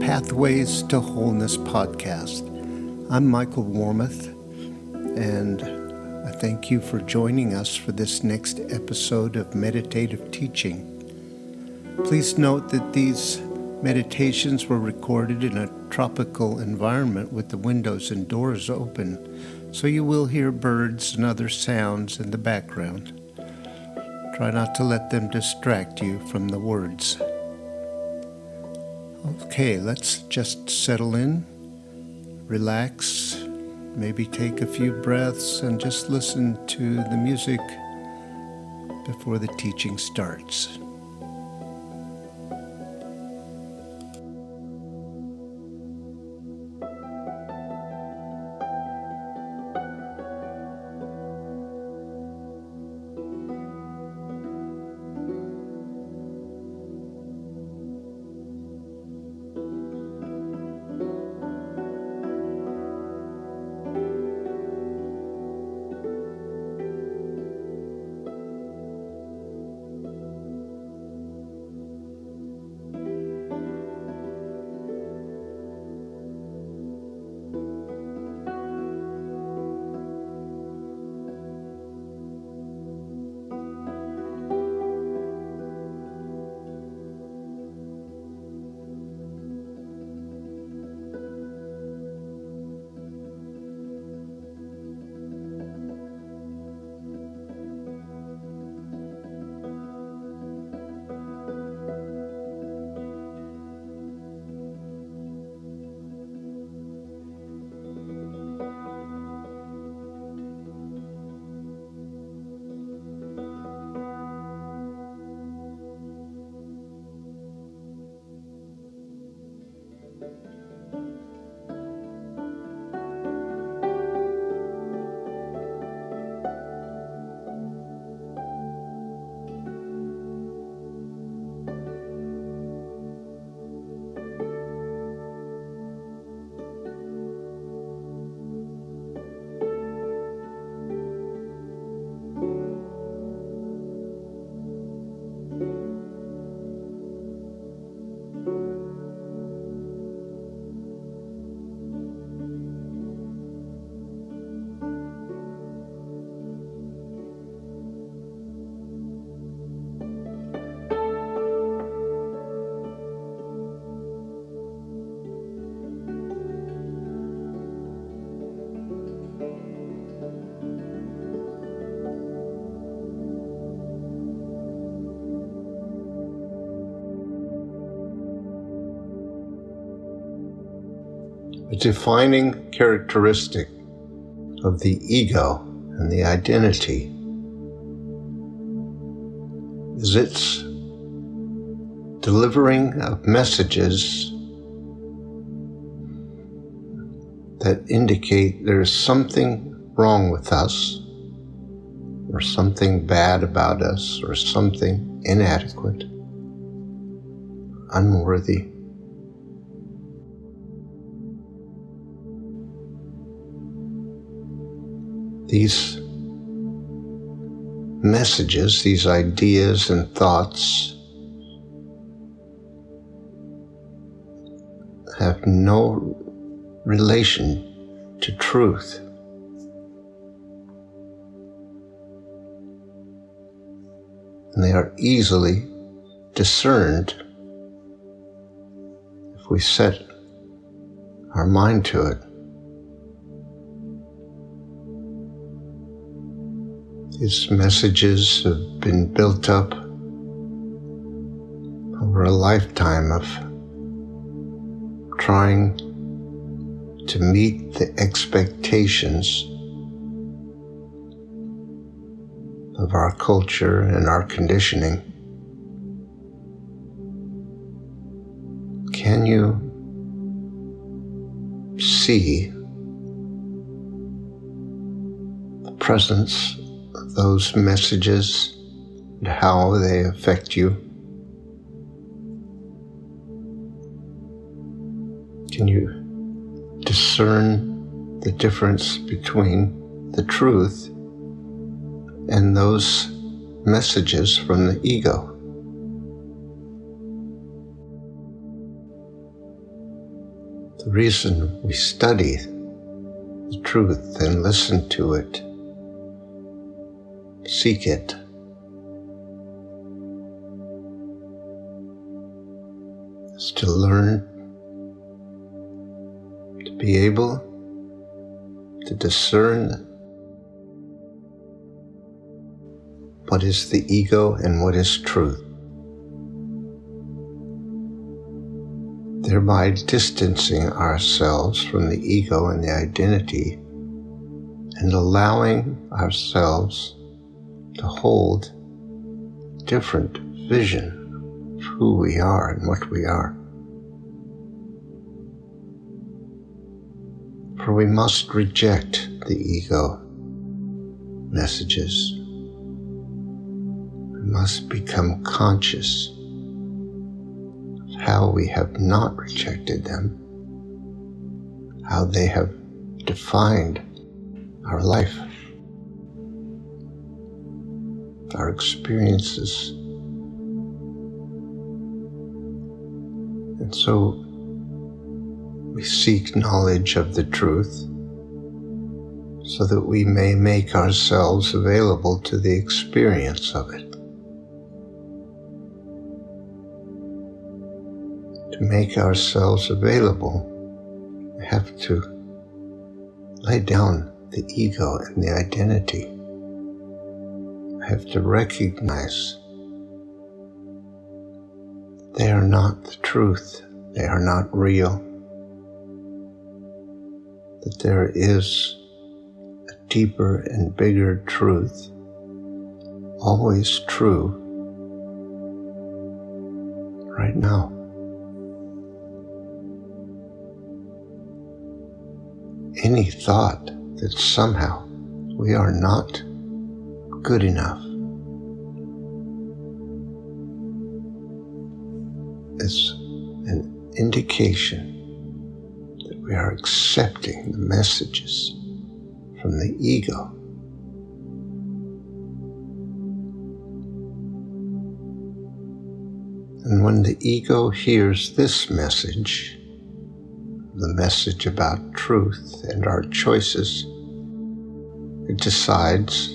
Pathways to Wholeness podcast. I'm Michael Warmoth, and I thank you for joining us for this next episode of meditative teaching. Please note that these meditations were recorded in a tropical environment with the windows and doors open, so you will hear birds and other sounds in the background. Try not to let them distract you from the words. Okay, let's just settle in, relax, maybe take a few breaths and just listen to the music before the teaching starts. A defining characteristic of the ego and the identity is its delivering of messages that indicate there is something wrong with us, or something bad about us, or something inadequate, unworthy. These messages, these ideas and thoughts have no relation to truth. And they are easily discerned if we set our mind to it. These messages have been built up over a lifetime of trying to meet the expectations of our culture and our conditioning. Can you see the presence of those messages and how they affect you? Can you discern the difference between the truth and those messages from the ego? The reason we study the truth and listen to it, seek it, is to learn to be able to discern what is the ego and what is truth, thereby distancing ourselves from the ego and the identity and allowing ourselves to hold a different vision of who we are and what we are. For we must reject the ego messages. We must become conscious of how we have not rejected them, how they have defined our life, our experiences. And so we seek knowledge of the truth so that we may make ourselves available to the experience of it. To make ourselves available, we have to lay down the ego and the identity. We have to recognize they are not the truth, they are not real, that there is a deeper and bigger truth, always true, right now. Any thought that somehow we are not good enough is an indication that we are accepting the messages from the ego. And when the ego hears this message, the message about truth and our choices, it decides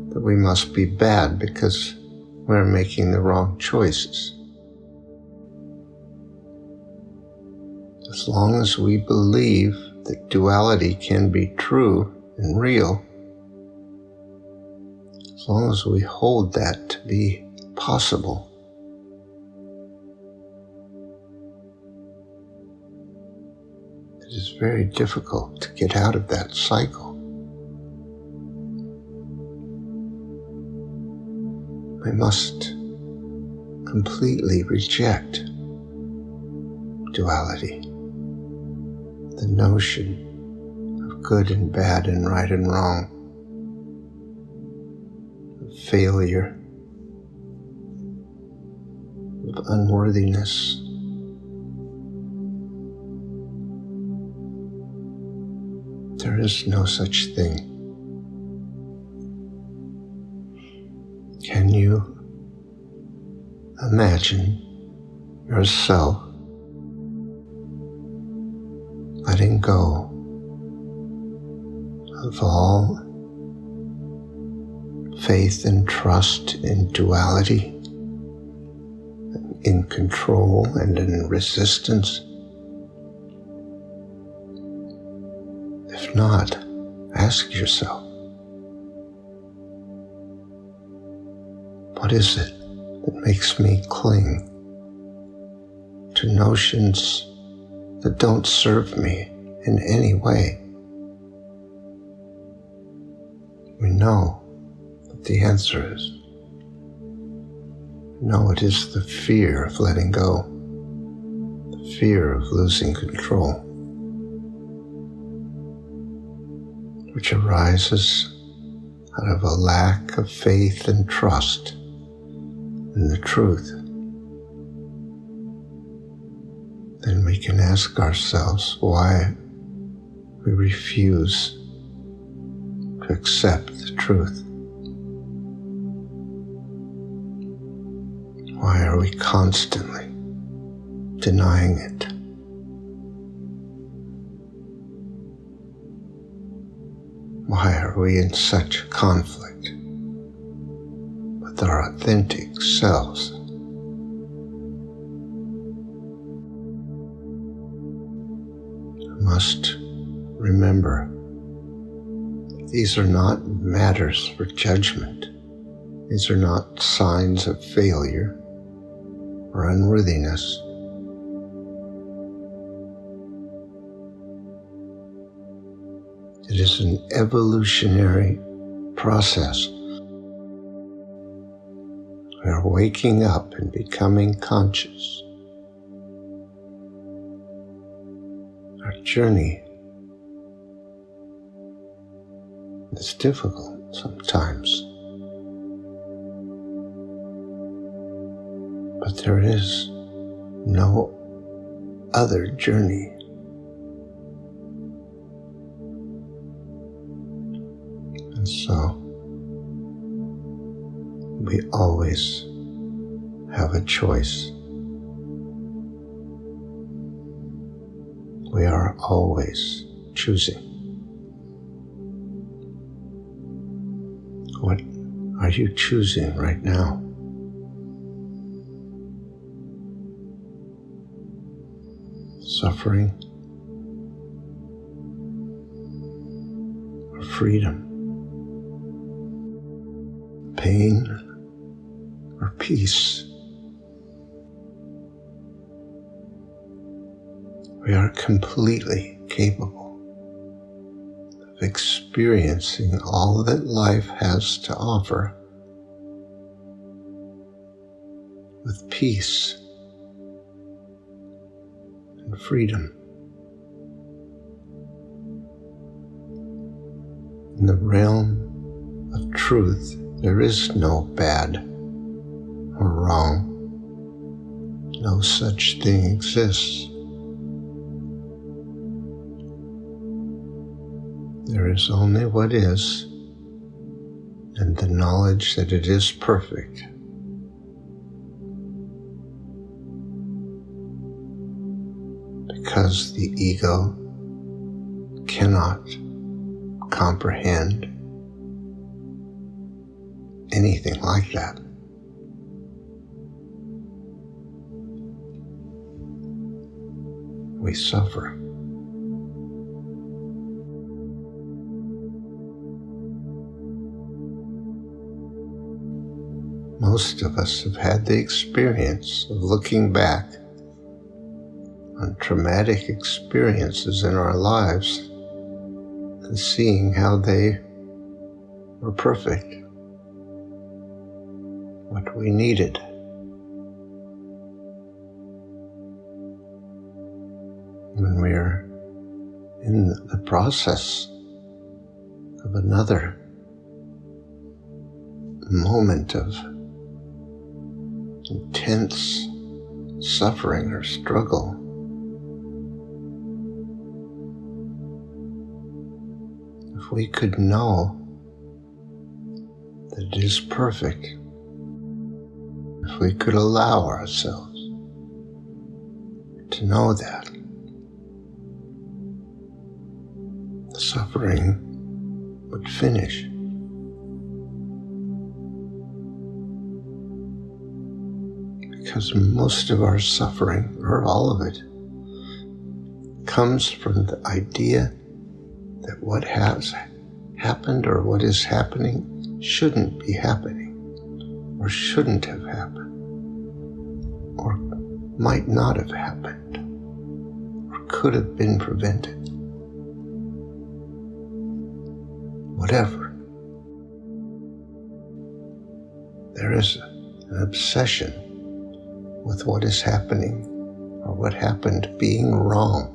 that we must be bad because we're making the wrong choices. As long as we believe that duality can be true and real, as long as we hold that to be possible, it is very difficult to get out of that cycle. We must completely reject duality, the notion of good and bad and right and wrong, of failure, of unworthiness. There is no such thing. Can you imagine yourself letting go of all faith and trust in duality, in control and in resistance? If not, ask yourself, what is it that makes me cling to notions that don't serve me in any way? We know what the answer is. No, it is the fear of letting go, the fear of losing control, which arises out of a lack of faith and trust in the truth. Then we can ask ourselves why we refuse to accept the truth. Why are we constantly denying it? Why are we in such conflict with our authentic selves? We must remember these are not matters for judgment. These are not signs of failure or unworthiness. It is an evolutionary process. We are waking up and becoming conscious. Our journey is difficult sometimes, but there is no other journey. And so, we always have a choice. We are always choosing. What are you choosing right now? Suffering or freedom? Pain or peace? We are completely capable of experiencing all that life has to offer with peace and freedom. In the realm of truth, there is no bad or wrong. No such thing exists. There is only what is, and the knowledge that it is perfect. Because the ego cannot comprehend anything like that. We suffer. Most of us have had the experience of looking back on traumatic experiences in our lives and seeing how they were perfect, what we needed. When we're in the process of another moment of intense suffering or struggle, if we could know that it is perfect, if we could allow ourselves to know that, the suffering would finish. Because most of our suffering, or all of it, comes from the idea that what has happened or what is happening shouldn't be happening, or shouldn't have happened, or might not have happened, or could have been prevented. Whatever. There is an obsession with what is happening or what happened being wrong,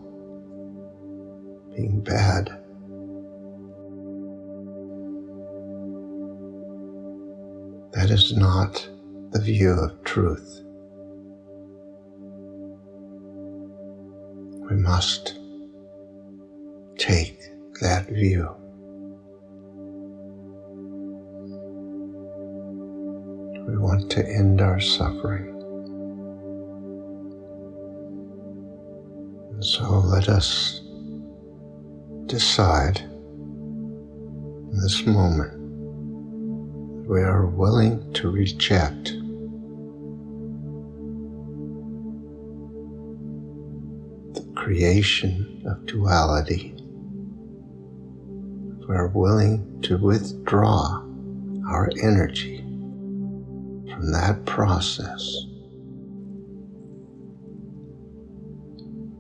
being bad. That is not the view of truth. We must take that view. We want to end our suffering. And so let us decide In this moment, we are willing to reject the creation of duality. We are willing to withdraw our energy from that process.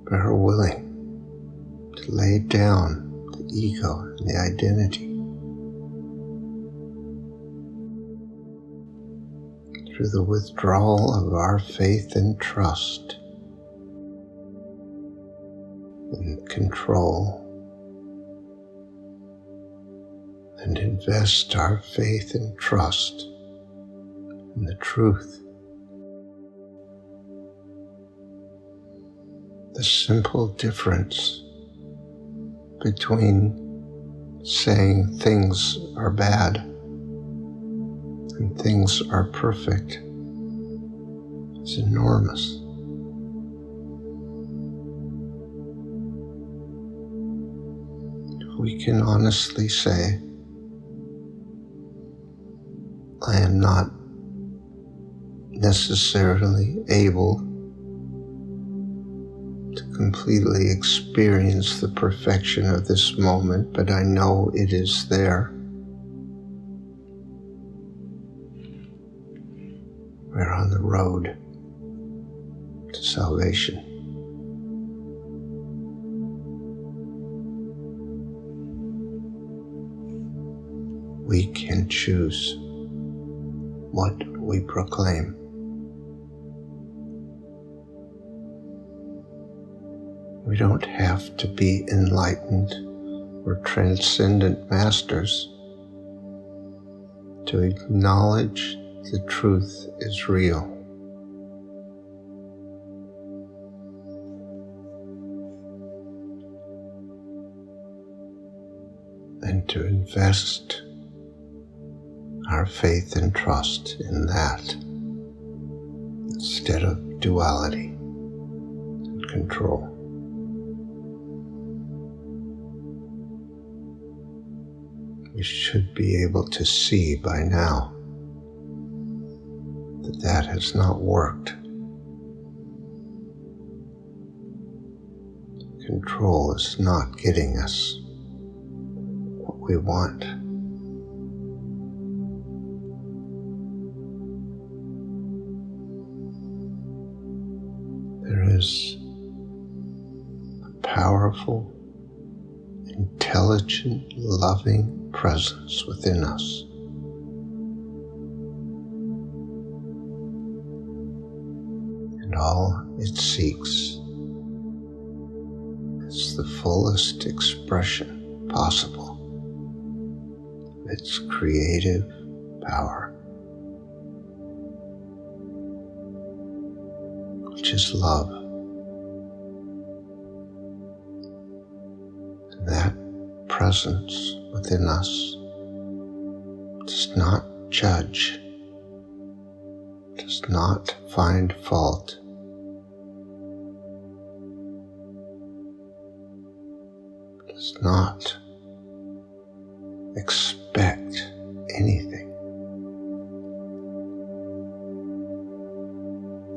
We are willing to lay down the ego and the identity through the withdrawal of our faith and trust and control, and invest our faith and trust in the truth. The simple difference between saying things are bad and things are perfect is enormous. If we can honestly say, I am not necessarily able to completely experience the perfection of this moment, but I know it is there. We're on the road to salvation. We can choose what we proclaim. We don't have to be enlightened or transcendent masters to acknowledge the truth is real. And to invest our faith and trust in that instead of duality and control. We should be able to see by now that that has not worked. Control is not getting us what we want. There is a powerful, intelligent, loving presence within us. And all it seeks is the fullest expression possible of its creative power, which is love. And that presence within us does not judge, does not find fault, does not expect anything.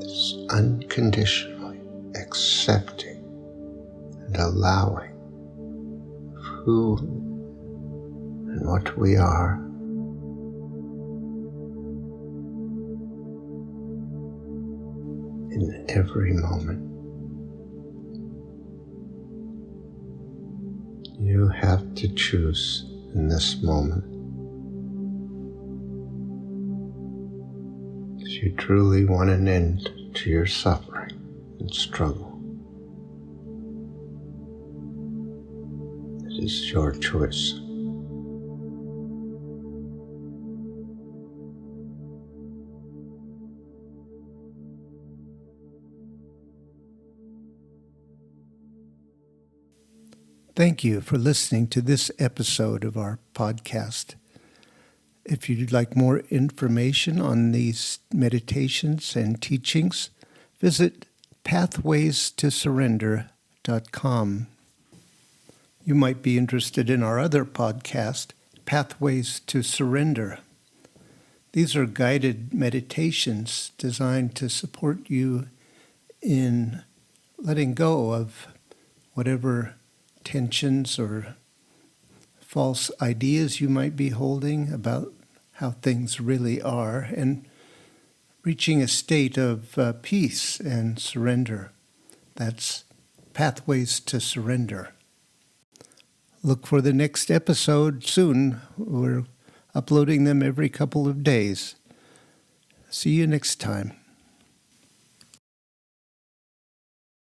It is unconditionally accepting and allowing who and what we are, in every moment. You have to choose in this moment if you truly want an end to your suffering and struggle. It is your choice. Thank you for listening to this episode of our podcast. If you'd like more information on these meditations and teachings, visit pathwaystosurrender.com. You might be interested in our other podcast, Pathways to Surrender. These are guided meditations designed to support you in letting go of whatever tensions or false ideas you might be holding about how things really are, and reaching a state of peace and surrender. That's Pathways to Surrender. Look for the next episode soon. We're uploading them every couple of days. See you next time.